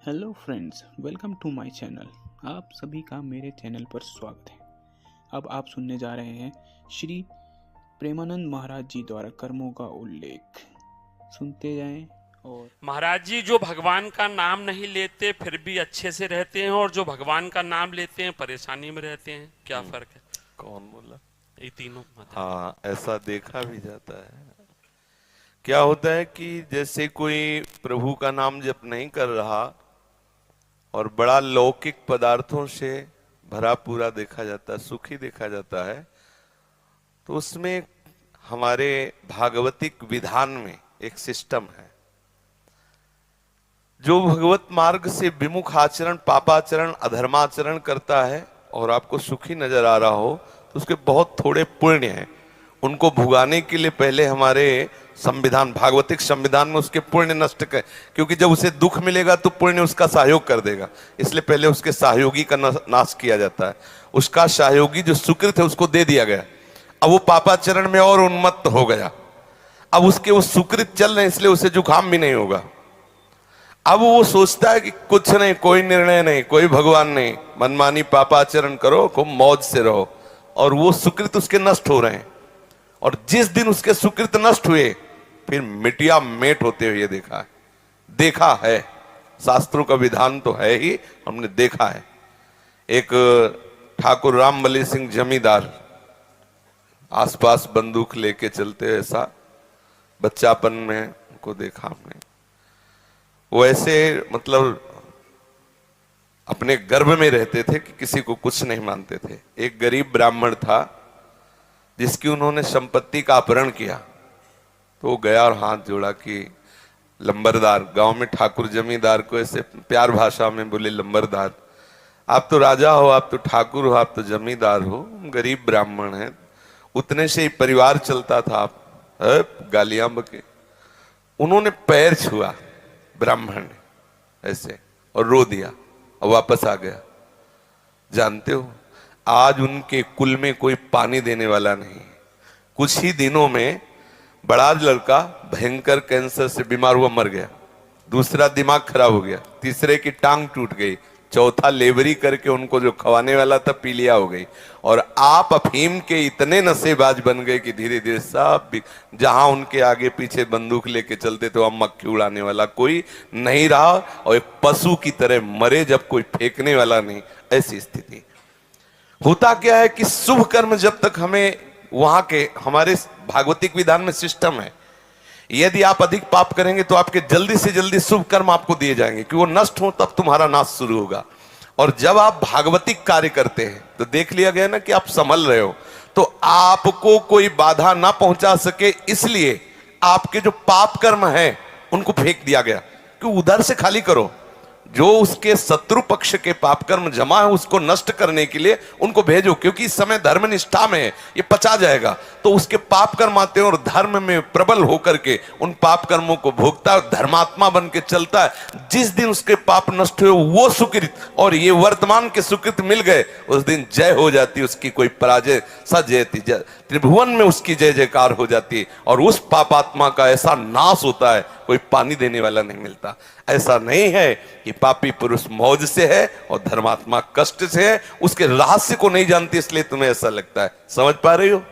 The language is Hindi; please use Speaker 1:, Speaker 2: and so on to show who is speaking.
Speaker 1: Hello friends, welcome to my channel. आप सभी का मेरे चैनल पर स्वागत है। अब आप सुनने जा रहे हैं श्री प्रेमानंद महाराज जी द्वारा कर्मों का उल्लेख। सुनते जाएं। और
Speaker 2: महाराज जी जो भगवान का नाम नहीं लेते फिर भी अच्छे से रहते हैं, और जो भगवान का नाम लेते हैं परेशानी में रहते हैं, क्या फर्क है?
Speaker 3: कौन बोला?
Speaker 2: ये तीनों
Speaker 3: हाँ, ऐसा देखा भी जाता है। क्या होता है कि जैसे कोई प्रभु का नाम जप नहीं कर रहा और बड़ा लौकिक पदार्थों से भरा पूरा देखा जाता है, सुखी देखा जाता है, तो उसमें हमारे भागवतिक विधान में एक सिस्टम है। जो भगवत मार्ग से विमुख आचरण, पापाचरण, अधर्माचरण करता है और आपको सुखी नजर आ रहा हो, तो उसके बहुत थोड़े पुण्य हैं। उनको भुगाने के लिए पहले हमारे संविधान, भागवतिक संविधान में उसके पुण्य नष्ट कर, क्योंकि जब उसे दुख मिलेगा तो पुण्य उसका सहयोग कर देगा, इसलिए पहले उसके सहयोगी का नाश किया जाता है। उसका सहयोगी जो सुकृत है उसको दे दिया गया। अब वो पापाचरण में और उन्मत्त हो गया। अब उसके वो सुकृत चल रहे हैं, इसलिए उसे जुकाम भी नहीं होगा। अब वो सोचता है कि कुछ नहीं, कोई निर्णय नहीं, कोई भगवान नहीं, मनमानी पापाचरण करो, खूब मौज से रहो, और वो सुकृत उसके नष्ट हो रहे हैं। और जिस दिन उसके सुकृत नष्ट हुए फिर मिटिया मेट होते हुए देखा है। शास्त्रों का विधान तो है ही, हमने देखा है। एक ठाकुर रामबली सिंह जमींदार आसपास बंदूक लेके चलते, ऐसा बच्चापन में उनको देखा हमने। वो ऐसे मतलब अपने गर्भ में रहते थे कि किसी को कुछ नहीं मानते थे। एक गरीब ब्राह्मण था जिसकी उन्होंने संपत्ति का अपहरण किया, तो वो गया और हाथ जोड़ा कि लंबरदार, गांव में ठाकुर जमींदार को ऐसे प्यार भाषा में बोले, लंबरदार, आप तो राजा हो, आप तो ठाकुर हो, आप तो जमींदार हो, गरीब ब्राह्मण हैं, उतने से ही परिवार चलता था, आप गालियां बके। उन्होंने पैर छुआ ब्राह्मण ने ऐसे और रो दिया और वापस आ गया। जानते हो, आज उनके कुल में कोई पानी देने वाला नहीं। कुछ ही दिनों में बड़ा लड़का भयंकर कैंसर से बीमार हुआ, मर गया। दूसरा दिमाग खराब हो गया, तीसरे की टांग टूट गई, चौथा लेबरी करके उनको जो खवाने वाला था पीलिया हो गई। और आप अफीम के इतने नशेबाज बन गए कि धीरे धीरे सब, जहां उनके आगे पीछे बंदूक लेके चलते थे वहां मक्खी उड़ाने वाला कोई नहीं रहा, और एक पशु की तरह मरे जब कोई फेंकने वाला नहीं। ऐसी स्थिति। होता क्या है कि शुभ कर्म जब तक हमें वहां के, हमारे भागवतिक विधान में सिस्टम है, यदि आप अधिक पाप करेंगे तो आपके जल्दी से जल्दी शुभ कर्म आपको दिए जाएंगे कि वो नष्ट हो, तब तुम्हारा नाश शुरू होगा। और जब आप भागवतिक कार्य करते हैं तो देख लिया गया ना कि आप संभल रहे हो, तो आपको कोई बाधा ना पहुंचा सके, इसलिए आपके जो पाप कर्म है उनको फेंक दिया गया कि उधर से खाली करो। जो उसके शत्रु पक्ष के पाप कर्म जमा है उसको नष्ट करने के लिए उनको भेजो, क्योंकि इस समय धर्म निष्ठा में है, ये पचा जाएगा। तो उसके पाप कर्म आते हैं और धर्म में प्रबल होकर के उन पाप कर्मों को भोगता है, धर्मात्मा बन के चलता है। जिस दिन उसके पाप नष्ट हुए वो सुकृत और ये वर्तमान के सुकृत मिल गए, उस दिन जय हो जाती, उसकी कोई पराजय सजयती, त्रिभुवन में उसकी जय जयकार हो जाती है। और उस पापात्मा का ऐसा नाश होता है, कोई पानी देने वाला नहीं मिलता। ऐसा नहीं है कि पापी पुरुष मौज से है और धर्मात्मा कष्ट से है, उसके रहस्य को नहीं जानती, इसलिए तुम्हें ऐसा लगता है। समझ पा रही हो?